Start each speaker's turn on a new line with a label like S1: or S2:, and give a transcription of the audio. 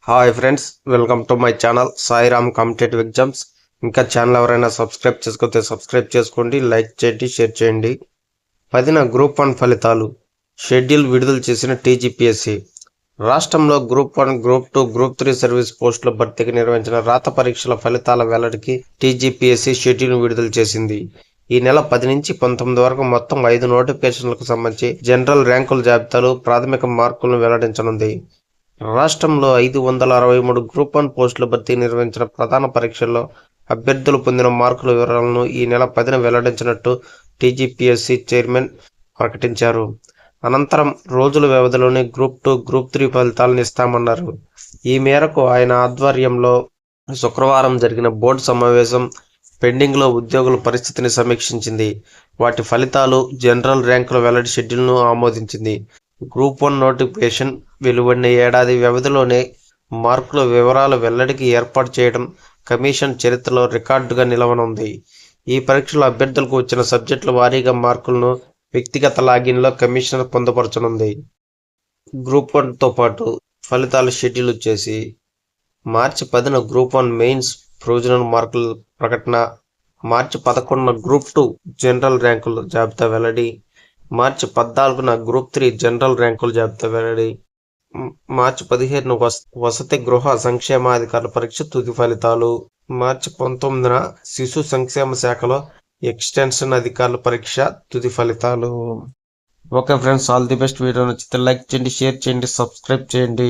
S1: Hi friends, welcome to my channel Sairam competitive exams. ఇంకా channel ఎవరైనా subscribe చేసుకోతే subscribe చేసుకోండి, like చేయండి, షేర్ చేయండి. 10న గ్రూప్ 1 ఫలితాలు షెడ్యూల్ విడుదల చేసిన టీజీపీఎస్సీ. రాష్ట్రంలో గ్రూప్ 1, గ్రూప్ 2, గ్రూప్ 3 సర్వీస్ పోస్టుల భర్తీకి నిర్వహించిన రాత పరీక్షల ఫలితాల వెల్లడికి టీజీపీఎస్సీ షెడ్యూల్ విడుదల చేసింది. ఈ నెల 10 నుంచి 19 వరకు మొత్తం 5 నోటిఫికేషన్లకు సంబంధించి జనరల్ ర్యాంకుల జాబితాలు, ప్రాథమిక మార్కులను వెల్లడించనుంది. రాష్ట్రంలో 563 గ్రూప్ 1 పోస్టుల భర్తీ నిర్వహించిన ప్రధాన పరీక్షల్లో అభ్యర్థులు పొందిన మార్కుల వివరాలను ఈ నెల 10న వెల్లడించినట్టు టీజీపీఎస్సీ చైర్మన్ ప్రకటించారు. అనంతరం రోజుల వ్యవధిలోనే గ్రూప్ 2, గ్రూప్ 3 ఫలితాలను ఇస్తామన్నారు. ఈ మేరకు ఆయన ఆధ్వర్యంలో శుక్రవారం జరిగిన బోర్డు సమావేశం పెండింగ్లో ఉద్యోగుల పరిస్థితిని సమీక్షించింది. వాటి ఫలితాలు, జనరల్ ర్యాంకుల వెల్లడి షెడ్యూల్ను ఆమోదించింది. గ్రూప్ 1 నోటిఫికేషన్ వెలువడిన ఏడాది వ్యవధిలోనే మార్కుల వివరాల వెల్లడికి ఏర్పాటు చేయడం కమిషన్ చరిత్రలో రికార్డుగా నిలవనుంది. ఈ పరీక్షలో అభ్యర్థులకు వచ్చిన సబ్జెక్టుల వారీగా మార్కులను వ్యక్తిగత లాగిన్లో కమిషన్ పొందుపరచనుంది. గ్రూప్ 1తో పాటు ఫలితాల షెడ్యూల్ వచ్చేసి మార్చి 10న గ్రూప్ 1 మెయిన్స్ ప్రొవిజనల్ మార్కుల ప్రకటన, మార్చి 11న గ్రూప్ 2 జనరల్ ర్యాంకుల జాబితా వెల్లడి, మార్చి 14న గ్రూప్ 3 జనరల్ ర్యాంకుల జాబితా వెల్లడి, మార్చి 15న వసతి గృహ సంక్షేమాధికారుల పరీక్ష తుది ఫలితాలు, మార్చి 19న శిశు సంక్షేమ శాఖలో ఎక్స్టెన్షన్ అధికారుల పరీక్ష తుది ఫలితాలు. Okay friends, all the best. Video నచ్చితే లైక్ చేయండి, షేర్ చేయండి, సబ్స్క్రైబ్ చేయండి.